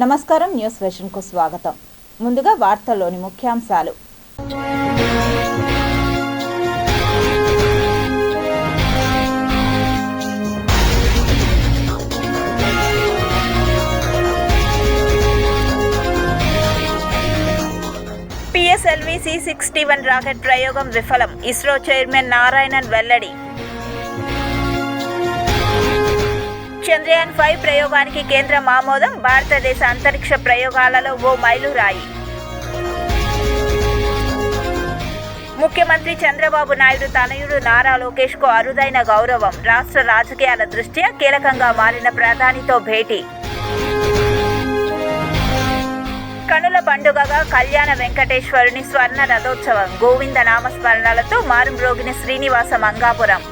నమస్కారం, న్యూస్ విజన్కు స్వాగతం. ముందుగా వార్తల్లోని ముఖ్యాంశాలు. పిఎస్ఎల్వి C-61 రాకెట్ ప్రయోగం విఫలం, ఇస్రో చైర్మన్ నారాయణన్ వెల్లడి. చంద్రయాన్-5 ప్రయోగానికి కేంద్రం ఆమోదం, భారతదేశ అంతరిక్ష ప్రయోగాలలో ఓ మైలురాయి. ముఖ్యమంత్రి చంద్రబాబు నాయుడు తనయుడు నారా లోకేష్కు అరుదైన గౌరవం, రాష్ట్ర రాజకీయాల దృష్ట్యా కీలకంగా మారిన ప్రధానితో భేటీ. కనుల పండుగగా కళ్యాణ వెంకటేశ్వరుని స్వర్ణ రథోత్సవం, గోవింద నామస్మరణలతో మారుమ్రోగిన శ్రీనివాస మంగాపురం.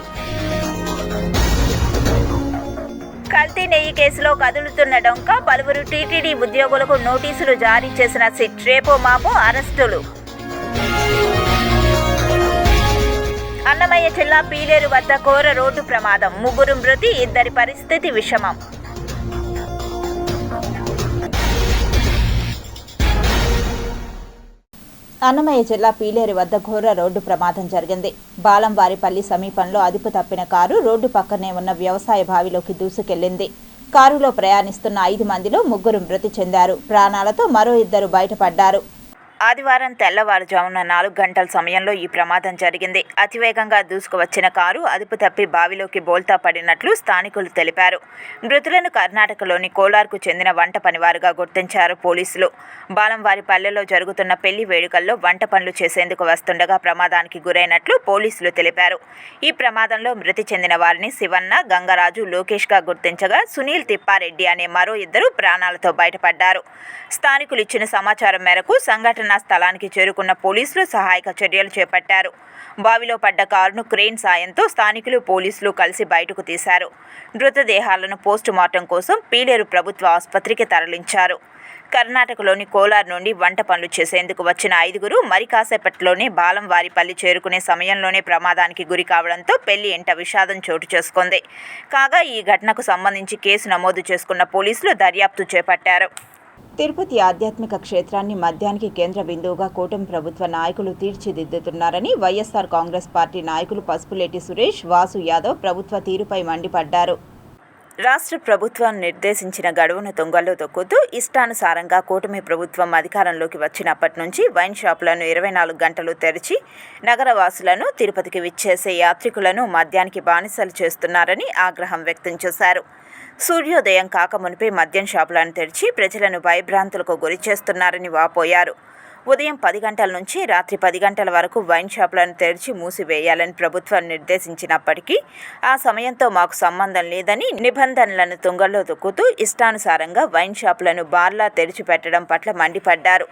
కల్తీ నెయ్యి కేసులో కదులుతున్న డొంక, పలువురు టీటీడీ ఉద్యోగులకు నోటీసులు జారీ చేసిన సిట్, రేపో మాపో అరెస్టులు. అన్నమయ్య జిల్లా పీలేరు వద్ద ఘోర రోడ్డు ప్రమాదం, ముగ్గురు మృతి, ఇద్దరి పరిస్థితి విషమం. అన్నమయ్య జిల్లా పీలేరు వద్ద ఘోర రోడ్డు ప్రమాదం జరిగింది. బాలంవారిపల్లి సమీపంలో అదుపు తప్పిన కారు రోడ్డు పక్కనే ఉన్న వ్యవసాయ బావిలోకి దూసుకెళ్లింది. కారులో ప్రయాణిస్తున్న 5 మందిలో 3 మృతి చెందారు. ప్రాణాలతో మరో 2 బయటపడ్డారు. ఆదివారం తెల్లవారుజామున 4 గంటల సమయంలో ఈ ప్రమాదం జరిగింది. అతివేగంగా దూసుకువచ్చిన కారు అదుపు తప్పి బావిలోకి బోల్తా పడినట్లు స్థానికులు తెలిపారు. మృతులను కర్ణాటకలోని కోలార్కు చెందిన వంట పనివారుగా గుర్తించారు పోలీసులు. బాలంవారిపల్లెలో జరుగుతున్న పెళ్లి వేడుకల్లో వంట పనులు చేసేందుకు వస్తుండగా ప్రమాదానికి గురైనట్లు పోలీసులు తెలిపారు. ఈ ప్రమాదంలో మృతి చెందిన వారిని శివన్న, గంగరాజు, లోకేష్గా గుర్తించగా సునీల్ తిప్పారెడ్డి అనే మరో 2 ప్రాణాలతో బయటపడ్డారు. స్థానికులు ఇచ్చిన సమాచారం మేరకు సంఘటన స్థలానికి చేరుకున్న పోలీసులు సహాయక చర్యలు చేపట్టారు. బావిలో పడ్డ కారును క్రేన్ సాయంతో స్థానికులు, పోలీసులు కలిసి బయటకు తీశారు. మృతదేహాలను పోస్టుమార్టం కోసం పీలేరు ప్రభుత్వ ఆసుపత్రికి తరలించారు. కర్ణాటకలోని కోలార్ నుండి వంట పనులు చేసేందుకు వచ్చిన 5 మరి కాసేపట్లోనే బాలంవారిపల్లి చేరుకునే సమయంలోనే ప్రమాదానికి గురి కావడంతో పెళ్లి ఎంట విషాదం చోటు చేసుకుంది. కాగా ఈ ఘటనకు సంబంధించి కేసు నమోదు చేసుకున్న పోలీసులు దర్యాప్తు చేపట్టారు. తిరుపతి ఆధ్యాత్మిక క్షేత్రాన్ని మద్యానికి కేంద్ర బిందువుగా కూటమి ప్రభుత్వ నాయకులు తీర్చిదిద్దుతున్నారని వైఎస్ఆర్ కాంగ్రెస్ పార్టీ నాయకులు పసుపులేటి సురేష్, వాసు యాదవ్ ప్రభుత్వ తీరుపై మండిపడ్డారు. రాష్ట్ర ప్రభుత్వం నిర్దేశించిన గడువును తుంగల్లో తొక్కుతూ ఇష్టానుసారంగా కూటమి ప్రభుత్వం అధికారంలోకి వచ్చినప్పటి నుంచి వైన్ షాపులను 24 గంటలు తెరిచి నగరవాసులను, తిరుపతికి విచ్చేసే యాత్రికులను మద్యానికి బానిసలు చేస్తున్నారని ఆగ్రహం వ్యక్తం చేశారు. సూర్యోదయం కాకమునిపే మద్యం షాపులను తెరిచి ప్రజలను భయభ్రాంతులకు గురి చేస్తున్నారని వాపోయారు. ఉదయం 10 గంటల నుంచి రాత్రి 10 గంటల వరకు వైన్ షాపులను తెరిచి మూసివేయాలని ప్రభుత్వం నిర్దేశించినప్పటికీ ఆ సమయంతో మాకు సంబంధం లేదని నిబంధనలను తుంగల్లో తొక్కుతూ ఇష్టానుసారంగా వైన్ షాపులను బార్లా తెరిచిపెట్టడం పట్ల మండిపడ్డారు.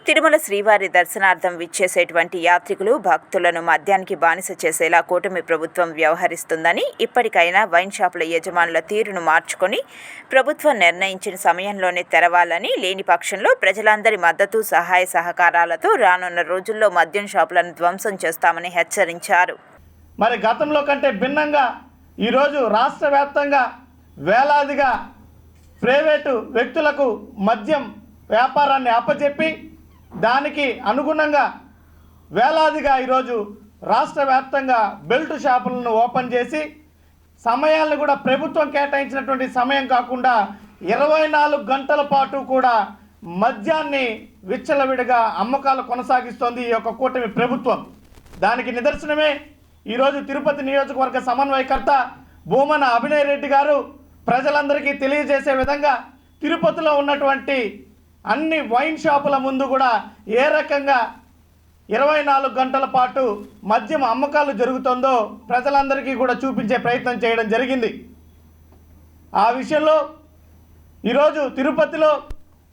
తిరుమల శ్రీవారి దర్శనార్థం విచ్చేసేటువంటి యాత్రికులు, భక్తులను మద్యానికి బానిస చేసేలా కూటమి ప్రభుత్వం వ్యవహరిస్తుందని, ఇప్పటికైనా వైన్ షాపుల యజమానుల తీరును మార్చుకొని ప్రభుత్వం నిర్ణయించిన సమయంలోనే తెరవాలని, లేని పక్షంలో ప్రజలందరి మద్దతు, సహాయ సహకారాలతో రానున్న రోజుల్లో మద్యం షాపులను ధ్వంసం చేస్తామని హెచ్చరించారు. మరి గతంలో కంటే భిన్నంగా ఈరోజు రాష్ట్ర వ్యాప్తంగా వేలాదిగా ప్రైవేటు వ్యక్తులకు మద్యం వ్యాపారాన్ని అప్పచెప్పి దానికి అనుగుణంగా వేలాదిగా ఈరోజు రాష్ట్ర వ్యాప్తంగా బెల్ట్ షాపులను ఓపెన్ చేసి సమయాలను కూడా ప్రభుత్వం కేటాయించినటువంటి సమయం కాకుండా 24 గంటల పాటు కూడా మద్యాన్ని విచ్చలవిడిగా అమ్మకాలు కొనసాగిస్తోంది ఈ యొక్క కూటమి ప్రభుత్వం. దానికి నిదర్శనమే ఈరోజు తిరుపతి నియోజకవర్గ సమన్వయకర్త భూమన అభినయ్ రెడ్డి గారు ప్రజలందరికీ తెలియజేసే విధంగా తిరుపతిలో ఉన్నటువంటి అన్ని వైన్ షాపుల ముందు కూడా ఏ రకంగా 24 గంటల పాటు మద్యం అమ్మకాలు జరుగుతుందో ప్రజలందరికీ కూడా చూపించే ప్రయత్నం చేయడం జరిగింది. ఆ విషయంలో ఈరోజు తిరుపతిలో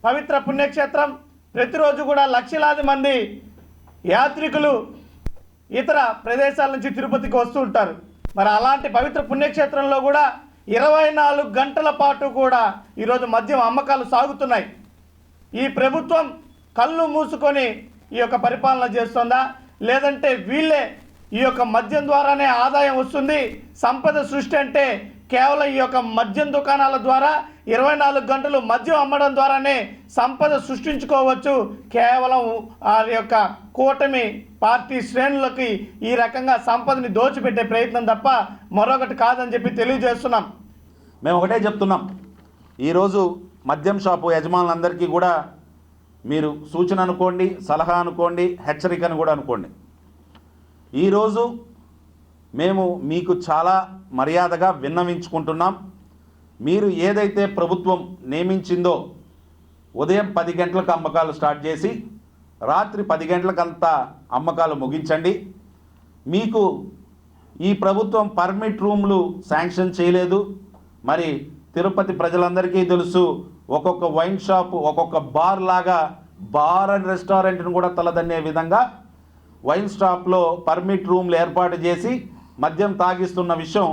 పవిత్ర పుణ్యక్షేత్రం, ప్రతిరోజు కూడా లక్షలాది మంది యాత్రికులు ఇతర ప్రదేశాల నుంచి తిరుపతికి వస్తూ ఉంటారు. మరి అలాంటి పవిత్ర పుణ్యక్షేత్రంలో కూడా 24 గంటల పాటు కూడా ఈరోజు మద్యం అమ్మకాలు సాగుతున్నాయి. ఈ ప్రభుత్వం కళ్ళు మూసుకొని ఈ యొక్క పరిపాలన చేస్తుందా, లేదంటే వీళ్ళే ఈ యొక్క మద్యం ద్వారానే ఆదాయం వస్తుంది, సంపద సృష్టి అంటే కేవలం ఈ యొక్క మద్యం దుకాణాల ద్వారా 24 గంటలు మద్యం అమ్మడం ద్వారానే సంపద సృష్టించుకోవచ్చు. కేవలం ఆ యొక్క కూటమి పార్టీ శ్రేణులకి ఈ రకంగా సంపదని దోచిపెట్టే ప్రయత్నం తప్ప మరొకటి కాదని చెప్పి తెలియజేస్తున్నాం. మేము ఒకటే చెప్తున్నాం, ఈరోజు మద్యం షాపు యజమానులందరికీ కూడా మీరు సూచన అనుకోండి, సలహా అనుకోండి, హెచ్చరికను కూడా అనుకోండి. ఈరోజు మేము మీకు చాలా మర్యాదగా విన్నవించుకుంటున్నాం. మీరు ఏదైతే ప్రభుత్వం నియమించిందో ఉదయం 10 గంటలకు అమ్మకాలు స్టార్ట్ చేసి రాత్రి 10 గంటలకంతా అమ్మకాలు ముగించండి. మీకు ఈ ప్రభుత్వం పర్మిట్ రూమ్లు శాంక్షన్ చేయలేదు. మరి తిరుపతి ప్రజలందరికీ తెలుసు, ఒక్కొక్క వైన్ షాపు ఒక్కొక్క బార్ లాగా బార్ అండ్ రెస్టారెంట్ను కూడా తలదన్నే విధంగా వైన్ షాప్లో పర్మిట్ రూమ్లు ఏర్పాటు చేసి మద్యం తాగిస్తున్న విషయం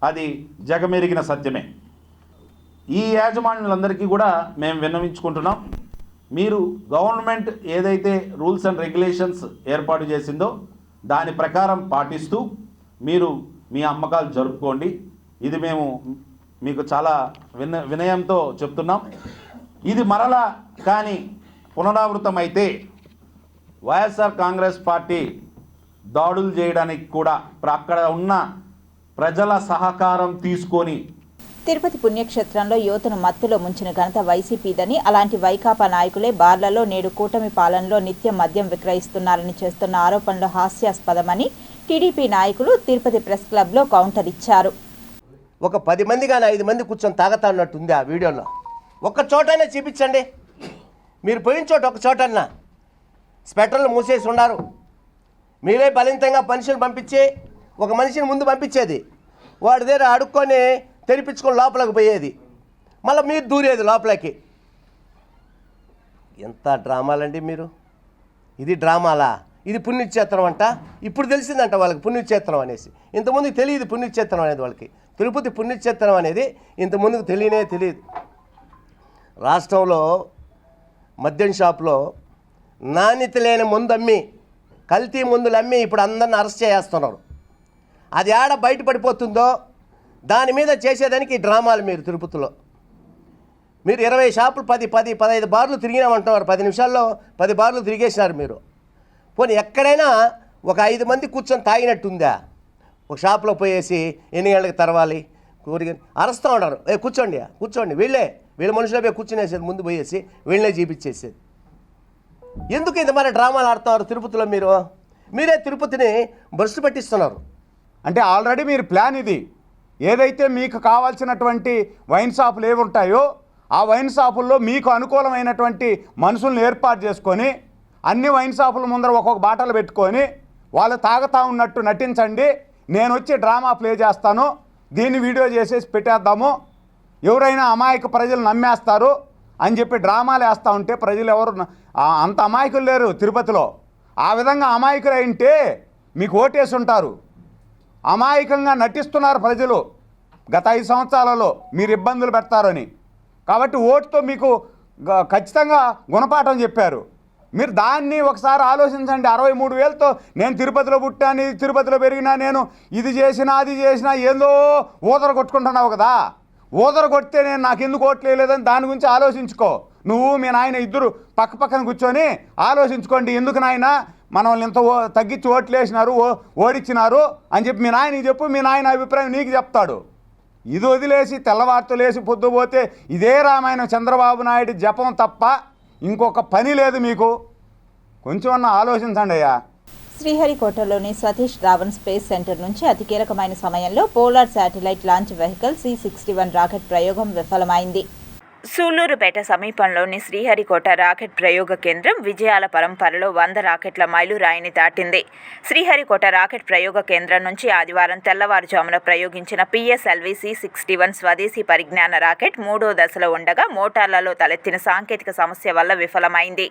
అది జగమెరిగిన సత్యమే. ఈ యాజమాన్యులందరికీ కూడా మేము విన్నవించుకుంటున్నాం, మీరు గవర్నమెంట్ ఏదైతే రూల్స్ అండ్ రెగ్యులేషన్స్ ఏర్పాటు చేసిందో దాని ప్రకారం పాటిస్తూ మీరు మీ అమ్మకాలు జరుపుకోండి. ఇది మేము మీకు చాలా వినయంతో చెప్తున్నాం. ఇది మరలా కానీ పునరావృతం అయితే వైఎస్ఆర్ కాంగ్రెస్ పార్టీ దాడులు చేయడానికి కూడా అక్కడ ఉన్న ప్రజల సహకారం తీసుకొని తిరుపతి పుణ్యక్షేత్రంలో యువతను మత్తులో ముంచిన ఘనత వైసీపీదని, అలాంటి వైకాపా నాయకులే బార్లలో నేడు కూటమి పాలనలో నిత్యం మద్యం విక్రయిస్తున్నారని చేస్తున్న ఆరోపణలు హాస్యాస్పదమని టీడీపీ నాయకులు తిరుపతి ప్రెస్ క్లబ్లో కౌంటర్ ఇచ్చారు. ఒక 10 మంది కానీ 5 మంది కూర్చొని తాగతా ఉన్నట్టుంది ఆ వీడియోలో. ఒక్క చోటైనా చూపించండి. మీరు పోయిన చోట ఒక చోటన్నా స్పెటర్లు మూసేసి ఉన్నారు. మీరే బలవంతంగా మనిషిని పంపించి ఒక మనిషిని ముందు పంపించేది, వాడి దగ్గర అడుక్కొని తెరిపించుకొని లోపలికి పోయేది, మళ్ళీ మీరు దూరేది లోపలికి. ఎంత డ్రామాలండి మీరు! ఇది డ్రామాలా? ఇది పుణ్యక్షేత్రం అంట. ఇప్పుడు తెలిసిందంట వాళ్ళకి పుణ్యక్షేత్రం అనేసి. ఇంతకుముందుకు తెలియదు పుణ్యక్షేత్రం అనేది వాళ్ళకి. తిరుపతి పుణ్యక్షేత్రం అనేది ఇంతకుముందుకు తెలియదు. రాష్ట్రంలో మద్యం షాప్లో నాణ్యత లేని మందు అమ్మి, కల్తీ మందులు అమ్మి ఇప్పుడు అందరిని అరెస్ట్ చేస్తున్నారు. అది ఆడ బయటపడిపోతుందో దాని మీద చేసేదానికి ఈ డ్రామాలు. మీరు తిరుపతిలో మీరు 20 షాపులు 15 బార్లు తిరిగినామంటున్నారు. 10 నిమిషాల్లో 10 బార్లు తిరిగేసినారు మీరు. పోనీ ఎక్కడైనా ఒక 5 మంది కూర్చొని తాగినట్టుందా? ఒక షాప్లో పోయేసి ఎన్ని గంటలకు తెరవాలి కూరగాయలు అరుస్తూ ఉన్నారు. కూర్చోండి వీళ్ళ మనుషులే పోయి కూర్చునేసేది, ముందు పోయేసి వీళ్ళనే చూపించేసేది. ఎందుకు ఇది మరి డ్రామాలు ఆడుతున్నారు తిరుపతిలో? మీరే తిరుపతిని బస్సు పట్టిస్తున్నారు. అంటే ఆల్రెడీ మీరు ప్లాన్ ఇది. ఏదైతే మీకు కావాల్సినటువంటి వైన్ షాపులు ఏవి ఉంటాయో ఆ వైన్ షాపుల్లో మీకు అనుకూలమైనటువంటి మనుషులను ఏర్పాటు చేసుకొని అన్ని వైన్ షాపుల ముందర ఒక్కొక్క బాటలు పెట్టుకొని వాళ్ళు తాగుతూ ఉన్నట్టు నటించండి, నేను వచ్చి డ్రామా ప్లే చేస్తాను, దీన్ని వీడియో చేసేసి పెట్టేద్దాము, ఎవరైనా అమాయక ప్రజలు నమ్మేస్తారు అని చెప్పి డ్రామాలు వేస్తూ ఉంటే ప్రజలు ఎవరు అంత అమాయకులు లేరు తిరుపతిలో. ఆ విధంగా అమాయకులు అయింటే మీకు ఓటేసి ఉంటారు. అమాయకంగా నటిస్తున్నారు ప్రజలు గత 5 సంవత్సరాలలో మీరు ఇబ్బందులు పెడతారని. కాబట్టి ఓటుతో మీకు ఖచ్చితంగా గుణపాఠం చెప్పారు. మీరు దాన్ని ఒకసారి ఆలోచించండి. 63,000తో నేను తిరుపతిలో పుట్టాను, తిరుపతిలో పెరిగినా, నేను ఇది చేసినా అది చేసినా ఏందో ఊదర కొట్టుకుంటున్నావు కదా. ఊదర కొడితే నేను నాకు ఎందుకు ఓట్లు వేయలేదని దాని గురించి ఆలోచించుకో. నువ్వు మీ నాయన ఇద్దరు పక్కన కూర్చొని ఆలోచించుకోండి, ఎందుకు నాయన మనల్ని ఇంత తగ్గించి ఓట్లు వేసినారు, ఓడిచ్చినారు అని చెప్పి మీ నాయనకి చెప్పు. మీ నాయన అభిప్రాయం నీకు చెప్తాడు. ఇది వదిలేసి తెల్లవారుతో లేసి పొద్దుపోతే ఇదే రామాయణం చంద్రబాబు నాయుడు జపం తప్ప ఇంకొక పని లేదు మీకు. కొంచెం అన్న ఆలోచించండి అయ్యా. శ్రీహరికోటలోని సతీష్ ధావన్ స్పేస్ సెంటర్ నుంచి అతి కీలకమైన సమయంలో polar satellite launch vehicle C-61 rocket ప్రయోగం విఫలమైంది. సూళ్లూరుపేట సమీపంలోని శ్రీహరికోట రాకెట్ ప్రయోగ కేంద్రం విజయాల పరంపరలో 100 రాకెట్ల మైలురాయిని దాటింది. శ్రీహరికోట రాకెట్ ప్రయోగ కేంద్రం నుంచి ఆదివారం తెల్లవారుజామున ప్రయోగించిన PSLV C-61 స్వదేశీ పరిజ్ఞాన రాకెట్ 3వ దశలో ఉండగా మోటార్లలో తలెత్తిన సాంకేతిక సమస్య వల్ల విఫలమైంది.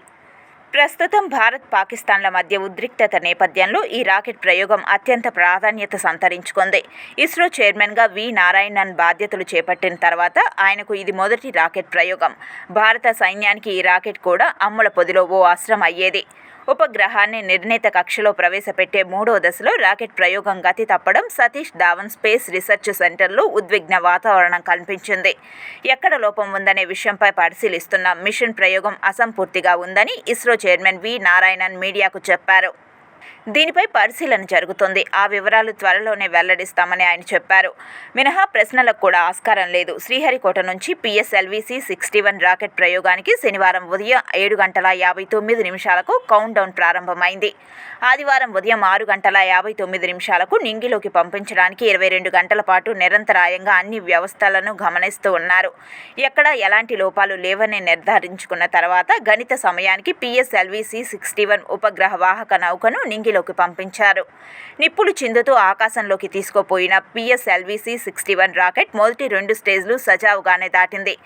ప్రస్తుతం భారత్ పాకిస్తాన్ల మధ్య ఉద్రిక్తత నేపథ్యంలో ఈ రాకెట్ ప్రయోగం అత్యంత ప్రాధాన్యత సంతరించుకుంది. ఇస్రో చైర్మన్గా వి నారాయణన్ బాధ్యతలు చేపట్టిన తర్వాత ఆయనకు ఇది మొదటి రాకెట్ ప్రయోగం. భారత సైన్యానికి ఈ రాకెట్ కూడా అమ్ముల పొదిలో ఓ అస్త్రం అయ్యేది. ఉపగ్రహాన్ని నిర్ణీత కక్షలో ప్రవేశపెట్టే 3వ దశలో రాకెట్ ప్రయోగం గతి తప్పడం సతీష్ ధావన్ స్పేస్ రీసెర్చ్ సెంటర్లో ఉద్విగ్న వాతావరణం కనిపించింది. ఎక్కడ లోపం ఉందనే విషయంపై పరిశీలిస్తున్న మిషన్ ప్రయోగం అసంపూర్తిగా ఉందని ఇస్రో చైర్మన్ వి నారాయణన్ మీడియాకు చెప్పారు. దీనిపై పరిశీలన జరుగుతుంది. ఆ వివరాలు త్వరలోనే వెల్లడిస్తామని ఆయన చెప్పారు. మినహా ప్రశ్నలకు కూడా ఆస్కారం లేదు. శ్రీహరికోట నుంచి PSLV-C-61 రాకెట్ ప్రయోగానికి శనివారం ఉదయం 7:59 కౌంట్ డౌన్ ప్రారంభమైంది. ఆదివారం ఉదయం 6:59 నింగిలోకి పంపించడానికి 22 గంటల పాటు నిరంతరాయంగా అన్ని వ్యవస్థలను గమనిస్తూ ఉన్నారు. ఎక్కడా ఎలాంటి లోపాలు లేవని నిర్ధారించుకున్న తర్వాత గణిత సమయానికి PSLV-C-61 ఉపగ్రహ వాహక నౌకను నింగిలోకి పంపించారు. నిప్పులు చిందుతూ ఆకాశంలోకి తీసుకుపోయిన PSLV-C-61 రాకెట్ మొదటి 2 స్టేజ్లు సజావుగానే దాటింది.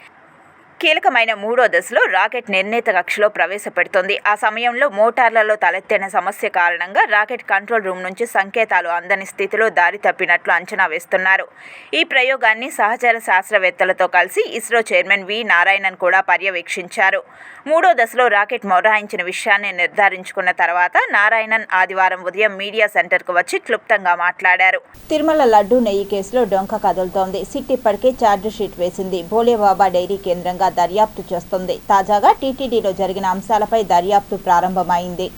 కీలకమైన 3వ దశలో రాకెట్ నిర్ణీత కక్షలో ప్రవేశపెడుతోంది. ఆ సమయంలో మోటార్లలో తలెత్తిన సమస్య కారణంగా రాకెట్ కంట్రోల్ రూమ్ నుంచి సంకేతాలు అందని స్థితిలో దారి తప్పినట్లు అంచనా వేస్తున్నారు. ఈ ప్రయోగాన్ని సహచర శాస్త్రవేత్తలతో కలిసి ఇస్రో చైర్మన్ వి నారాయణన్ కూడా పర్యవేక్షించారు. 3వ దశలో రాకెట్ మొరాయించిన విషయాన్ని నిర్ధారించుకున్న తర్వాత నారాయణన్ ఆదివారం ఉదయం మీడియా సెంటర్కు వచ్చి క్లుప్తంగా మాట్లాడారు. తిరుమల లడ్డూ నెయ్యి కేసులో డొంక కదులుతోంది. సిట్ ఇప్పటికే ఛార్జిషీట్ వేసింది. భోలేబాబా డైరీ కేంద్రంగా దర్యాప్తు చేస్తుంది. తాజాగా టీటీడీలో జరిగిన అంశాలపై దర్యాప్తు ప్రారంభమైంది.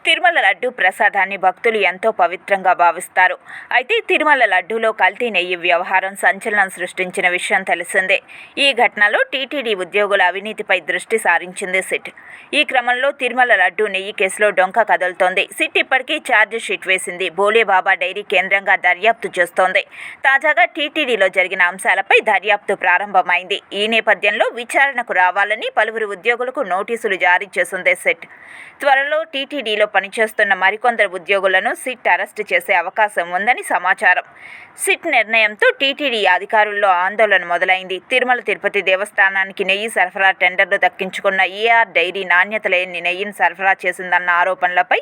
తిరుమల లడ్డూ ప్రసాదాన్ని భక్తులు ఎంతో పవిత్రంగా భావిస్తారు. అయితే తిరుమల లడ్డూలో కల్తీ నెయ్యి వ్యవహారం సంచలనం సృష్టించిన విషయం తెలిసిందే. ఈ ఘటనలో టీటీడీ ఉద్యోగుల అవినీతిపై దృష్టి సారించింది సిట్. ఈ క్రమంలో తిరుమల లడ్డూ నెయ్యి కేసులో డొంక కదులుతోంది. సిట్ ఇప్పటికీ ఛార్జిషీట్ వేసింది. భోలేబాబా డైరీ కేంద్రంగా దర్యాప్తు చేస్తోంది. తాజాగా టీటీడీలో జరిగిన అంశాలపై దర్యాప్తు ప్రారంభమైంది. ఈ నేపథ్యంలో విచారణకు రావాలని పలువురు ఉద్యోగులకు నోటీసులు జారీ చేసింది సిట్. త్వరలో టీటీడీలో పనిచేస్తున్న మరికొందరు ఉద్యోగులను సిట్ అరెస్టు చేసే అవకాశం ఉందని సమాచారం. సిట్ నిర్ణయంతో టీటీడీ అధికారుల్లో ఆందోళన మొదలైంది. తిరుమల తిరుపతి దేవస్థానానికి నెయ్యి సరఫరా టెండర్లు దక్కించుకున్న ఏఆర్ డైరీ నాణ్యత లేని నెయ్యిని సరఫరా చేసిందన్న ఆరోపణలపై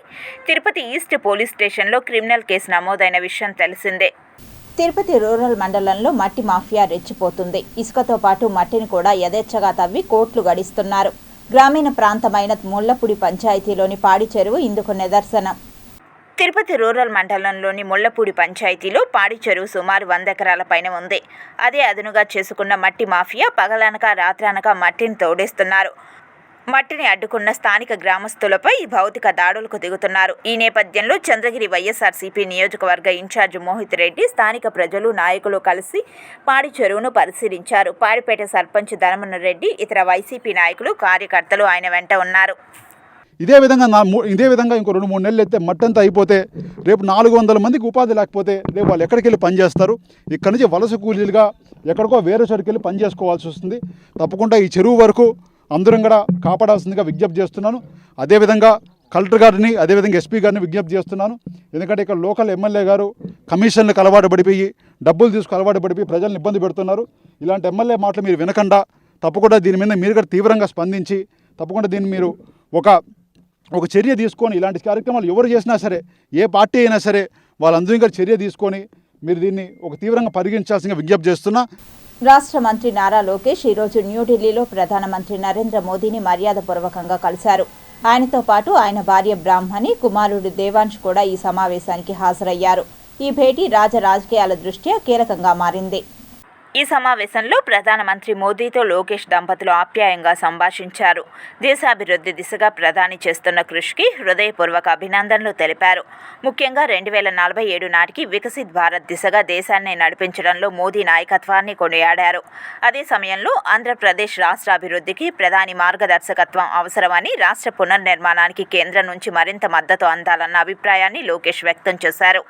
తిరుపతి ఈస్ట్ పోలీస్ స్టేషన్లో క్రిమినల్ కేసు నమోదైన విషయం తెలిసిందే. తిరుపతి రూరల్ మండలంలో మట్టి మాఫియా రెచ్చిపోతుంది. ఇసుకతో పాటు మట్టిని కూడా యథేచ్ఛగా తవ్వి కోట్లు గడిస్తున్నారు. గ్రామీణ ప్రాంతమైన ముళ్లపూడి పంచాయతీలోని పాడి చెరువు ఇందుకు నిదర్శనం. తిరుపతి రూరల్ మండలంలోని ముళ్లపూడి పంచాయతీలో పాడి చెరువు సుమారు 100 ఎకరాల పైన ఉంది. అదే అదునుగా చేసుకున్న మట్టి మాఫియా పగలనక రాత్రనక మట్టిని తోడేస్తున్నారు. మట్టిని అడ్డుకున్న స్థానిక గ్రామస్తులపై భౌతిక దాడులకు దిగుతున్నారు. ఈ నేపథ్యంలో చంద్రగిరి వైఎస్ఆర్సీపీ నియోజకవర్గ ఇన్ఛార్జ్ మోహిత్ రెడ్డి స్థానిక ప్రజలు నాయకులు కలిసి పాడి చెరువును పరిశీలించారు. పాడిపేట సర్పంచ్ ధనమన రెడ్డి ఇతర వైసీపీ నాయకులు కార్యకర్తలు ఆయన వెంట ఉన్నారు. ఇదే విధంగా ఇంకో 2-3 నెలలు అయితే మట్టంతా అయిపోతే రేపు 400 మందికి ఉపాధి లేకపోతే రేపు వాళ్ళు ఎక్కడికి వెళ్ళి పని చేస్తారు? ఇక్కడి నుంచి వలస కూలీలుగా ఎక్కడికో వేరే చోటుకి వెళ్ళి పని చేసుకోవాల్సి వస్తుంది. తప్పకుండా ఈ చెరువు వరకు అందరం కూడా కాపాడాల్సిందిగా విజ్ఞప్తి చేస్తున్నాను. అదేవిధంగా కలెక్టర్ గారిని అదేవిధంగా ఎస్పీ గారిని విజ్ఞప్తి చేస్తున్నాను. ఎందుకంటే ఇక్కడ లోకల్ ఎమ్మెల్యే గారు కమిషన్లకు అలవాటు పడిపోయి డబ్బులు తీసుకు అలవాటు పడిపోయి ప్రజలను ఇబ్బంది పెడుతున్నారు. ఇలాంటి ఎమ్మెల్యే మాటలు మీరు వినకుండా తప్పకుండా దీని మీద మీరు కూడా తీవ్రంగా స్పందించి తప్పకుండా దీన్ని మీరు ఒక చర్య తీసుకొని ఇలాంటి కార్యక్రమాలు ఎవరు చేసినా సరే ఏ పార్టీ అయినా సరే వాళ్ళందరూ ఇంకా చర్య తీసుకొని మీరు దీన్ని ఒక తీవ్రంగా పరిగణించాల్సిందిగా విజ్ఞప్తి చేస్తున్నా. రాష్ట్ర మంత్రి నారా లోకేష్ ఈరోజు న్యూఢిల్లీలో ప్రధానమంత్రి నరేంద్ర మోదీని మర్యాదపూర్వకంగా కలిశారు. ఆయనతో పాటు ఆయన భార్య బ్రాహ్మణి, కుమారుడు దేవాంశ్ కూడా ఈ సమావేశానికి హాజరయ్యారు. ఈ భేటీ రాజకీయాల దృష్ట్యా కీలకంగా మారింది. ఈ సమావేశంలో ప్రధానమంత్రి మోదీతో లోకేష్ దంపతులు ఆప్యాయంగా సంభాషించారు. దేశాభివృద్ధి దిశగా ప్రధాని చేస్తున్న కృషికి హృదయపూర్వక అభినందనలు తెలిపారు. ముఖ్యంగా 2047 నాటికి వికసిత్ భారత్ దిశగా దేశాన్ని నడిపించడంలో మోదీ నాయకత్వాన్ని కొనియాడారు. అదే సమయంలో ఆంధ్రప్రదేశ్ రాష్ట్ర అభివృద్ధికి ప్రధాని మార్గదర్శకత్వం అవసరమని, రాష్ట్ర పునర్నిర్మాణానికి కేంద్రం నుంచి మరింత మద్దతు అందాలన్న అభిప్రాయాన్ని లోకేష్ వ్యక్తం చేశారు.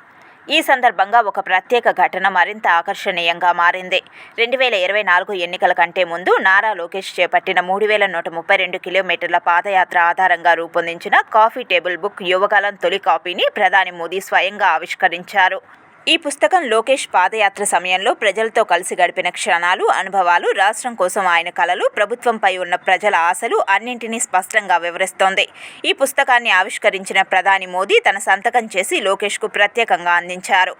ఈ సందర్భంగా ఒక ప్రత్యేక ఘటన మరింత ఆకర్షణీయంగా మారింది. 2024 ఎన్నికల కంటే ముందు నారా లోకేష్ చేపట్టిన 3132 కిలోమీటర్ల పాదయాత్ర ఆధారంగా రూపొందించిన కాఫీ టేబుల్ బుక్ యువకాలం తొలి కాపీని ప్రధాని మోదీ స్వయంగా ఆవిష్కరించారు. ఈ పుస్తకం లోకేష్ పాదయాత్ర సమయంలో ప్రజలతో కలిసి గడిపిన క్షణాలు, అనుభవాలు, రాష్ట్రం కోసం ఆయన కలలు, ప్రభుత్వంపై ఉన్న ప్రజల ఆశలు అన్నింటినీ స్పష్టంగా వివరిస్తోంది. ఈ పుస్తకాన్ని ఆవిష్కరించిన ప్రధాని మోదీ తన సంతకం చేసి లోకేష్కు ప్రత్యేకంగా అందించారు.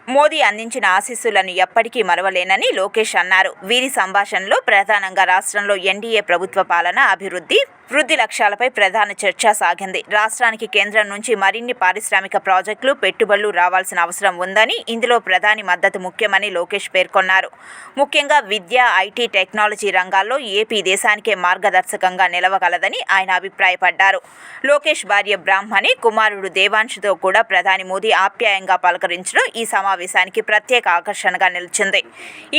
మోదీ అందించిన ఆశీస్సులను ఎప్పటికీ మరవలేనని లోకేష్ అన్నారు. వీరి సంభాషణలో ప్రధానంగా రాష్ట్రంలో ఎన్డీఏ ప్రభుత్వ పాలన, అభివృద్ధి, వృద్ధి లక్ష్యాలపై ప్రధాన చర్చ సాగింది. రాష్ట్రానికి కేంద్రం నుంచి మరిన్ని పారిశ్రామిక ప్రాజెక్టులు, పెట్టుబడులు రావాల్సిన అవసరం ఉందని, ఇందులో ప్రధాని మద్దతు ముఖ్యమని లోకేష్ పేర్కొన్నారు. ముఖ్యంగా విద్య, ఐటీ, టెక్నాలజీ రంగాల్లో ఏపీ దేశానికే మార్గదర్శకంగా నిలవగలదని ఆయన అభిప్రాయపడ్డారు. లోకేష్ భార్య బ్రాహ్మణి, కుమారుడు దేవాంశుతో కూడా ప్రధాని మోదీ ఆప్యాయంగా పలకరించడం ఈ సమావేశానికి ప్రత్యేక ఆకర్షణగా నిలిచింది.